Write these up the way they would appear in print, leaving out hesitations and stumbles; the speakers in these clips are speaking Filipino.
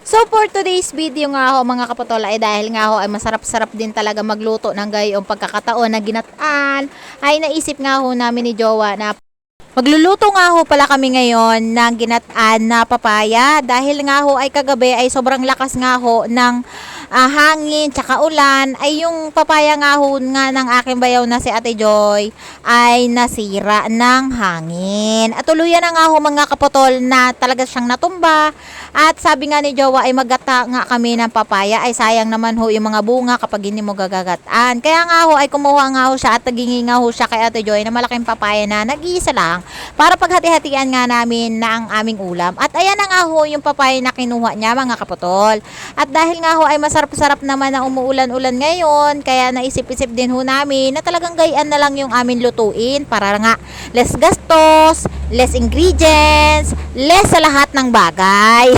So for today's video nga ho mga kaputol ay dahil nga ho ay masarap-sarap din talaga magluto ng gayong pagkakataon na ginataan, ay naisip nga ho namin ni Jowa na magluluto nga ho pala kami ngayon ng ginataan na papaya dahil nga ho ay kagabi ay sobrang lakas nga ho ng hangin tsaka ulan ay yung papaya nga ho nga ng aking bayaw na si Ate Joy ay nasira ng hangin. At tuluyan na nga ho mga kaputol na talaga siyang natumba at sabi nga ni Jowa ay magata nga kami ng papaya ay sayang naman ho yung mga bunga kapag hindi mo gagagataan. Kaya nga ho ay kumuha nga ho siya at nagingi nga ho siya kay Ate Joy na malaking papaya na nag-iisa lang para paghati-hatian nga namin na ang aming ulam. At ayan na nga ho yung papaya na kinuha niya mga kaputol. At dahil nga ho ay masarap-sarap naman na umuulan-ulan ngayon, kaya naisip-isip din ho namin na talagang gayaan na lang yung amin lutuin para nga less gastos, less ingredients, less sa lahat ng bagay.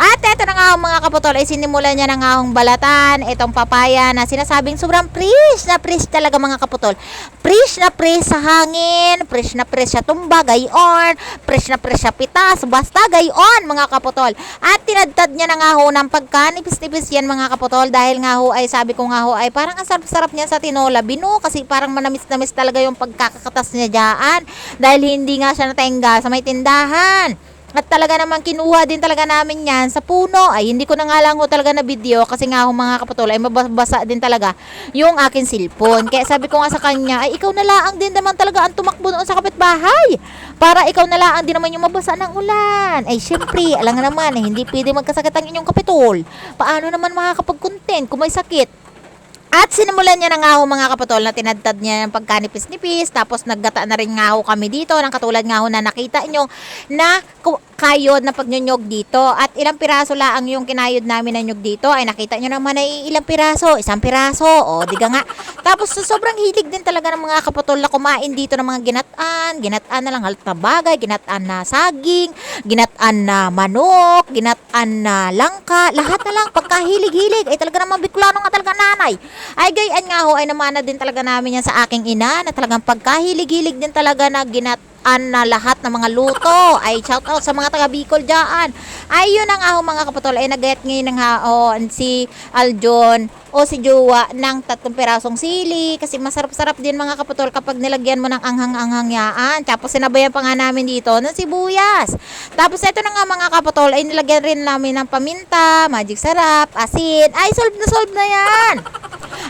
At eto na nga ho mga kaputol ay sinimulan niya na nga hong balatan itong papaya na sinasabing sobrang fresh talaga mga kaputol. Fresh sa hangin, fresh siya tumba, gayon, fresh siya pitas, basta gayon mga kaputol. At tinadtad niya na nga ho ng pagkanipis-nipis yan mga kaputol dahil nga ho ay sabi ko nga ho ay parang ang sarap-sarap niya sa tinola bino kasi parang manamis-namis talaga yung pagkakakatas niya dyan dahil hindi nga siya natenga sa may tindahan. At talaga naman kinuha din talaga namin yan sa puno. Ay hindi ko na nga lang ho talaga na video kasi nga ho mga kaputol ay mabasa din talaga yung akin cellphone. Kaya sabi ko nga sa kanya ay ikaw na laang din naman talaga ang tumakbo doon sa kapitbahay. Para ikaw na laang din naman yung mabasa ng ulan. Ay syempre, alam nga naman eh, hindi pwede magkasakit ang inyong kapitol. Paano naman makakapag-content kung may sakit? At sinimulan niya na nga ho mga kaputol na tinadtad niya ng pagkanipis-nipis. Tapos naggata na rin nga ho kami dito ng katulad nga ho na nakita nyo na kayod na pagnyonyog dito. At ilang piraso lang yung kinayod namin na nyog dito. Ay nakita nyo naman ay ilang piraso, isang piraso. O diga nga. Tapos sobrang hilig din talaga ng mga kaputol na kumain dito ng mga ginataan na lang halat na bagay, ginataan na saging, ginataan na manok, ginataan na langka, lahat na lang pagkahilig-hilig ay talaga namang Bicolano nga talaga nanay. Ay gayan nga ho ay namana din talaga namin yan sa aking ina na talagang pagkahilig-hilig din talaga na ginataan na lahat ng mga luto. Ay shout out sa mga taga Bicol dyan. Ay yun na nga ho mga kaputol ay nagayat ngayon ng si Aljon o si Jowa ng 3 pirasong sili kasi masarap-sarap din mga kaputol kapag nilagyan mo ng anghang-anghang yaan. Tapos sinabayan pa nga namin dito ng sibuyas. Tapos ito na nga mga kaputol ay nilagyan rin namin ng paminta, magic sarap, asin. Ay solve na yan.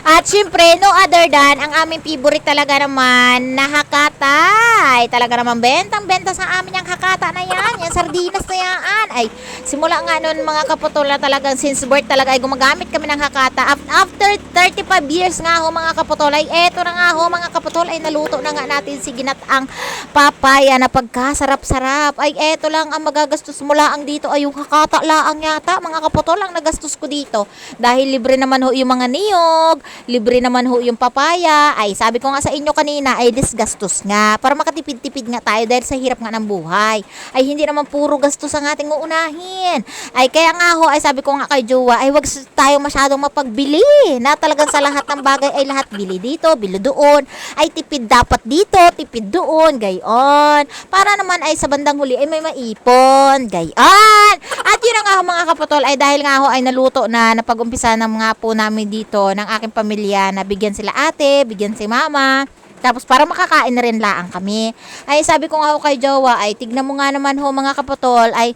At syempre, no other than, ang aming favorite talaga naman na hakata. Ay, talaga naman bentang-benta sa amin yung hakata na yan. Yung sardinas na yan. Ay, simula nga noon mga kaputol na talagang since birth talaga ay gumagamit kami ng hakata. After 35 years nga ho mga kaputol, ay eto na nga ho mga kaputol, ay naluto na nga natin si ginataang papaya na pagkasarap-sarap. Ay, eto lang ang magagastos mo laang dito. Ay, yung hakata laang yata. Mga kaputol ang nagastos ko dito. Dahil libre naman ho yung mga niyog, libre naman ho yung papaya. Ay sabi ko nga sa inyo kanina ay disgastos nga para makatipid-tipid nga tayo dahil sa hirap nga ng buhay. Ay hindi naman puro gastos ang ating uunahin. Ay kaya nga ho ay sabi ko nga kay Jowa ay wag tayo masyadong mapagbili na talagang sa lahat ng bagay ay lahat bili dito, bili doon. Ay tipid dapat dito, tipid doon, gayon. Para naman ay sa bandang huli ay may maipon, gayon. At yun na nga ho mga kaputol ay dahil nga ho ay naluto na napag-umpisa ng mga po namin dito ng aking pamilya na bigyan sila ate, bigyan si mama. Tapos para makakain na rin laang kami. Ay sabi ko nga ho kay Jowa ay tignan mo nga naman ho mga kaputol ay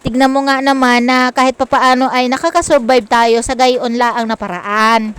tignan mo nga naman na kahit papaano ay nakakasurvive tayo sa gayon laang na paraan.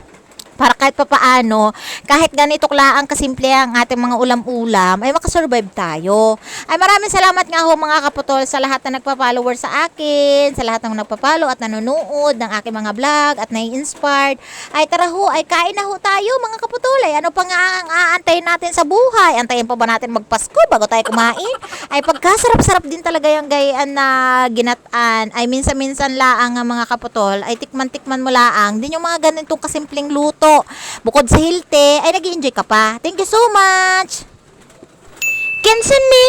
Para kahit papaano, kahit ganito laang kasimple ang ating mga ulam-ulam, ay makasurvive tayo. Ay maraming salamat nga ho mga kaputol sa lahat na nagpa-follower sa akin, sa lahat ng nagpa-follow at nanonood ng aking mga vlog at nai-inspired. Ay tara ho, ay kain na ho tayo mga kaputol. Ay ano pa nga ang aantayin natin sa buhay? Antayin pa ba natin magpasko bago tayo kumain? Ay pagkasarap-sarap din talaga yung gayaan na ginataan. Ay minsan-minsan laang mga kaputol, ay tikman-tikman mo laang. Din yung mga ganitong kasimpleng luto. Bukod sa healthy, ay nag-i-enjoy ka pa. Thank you so much! Kensan ni?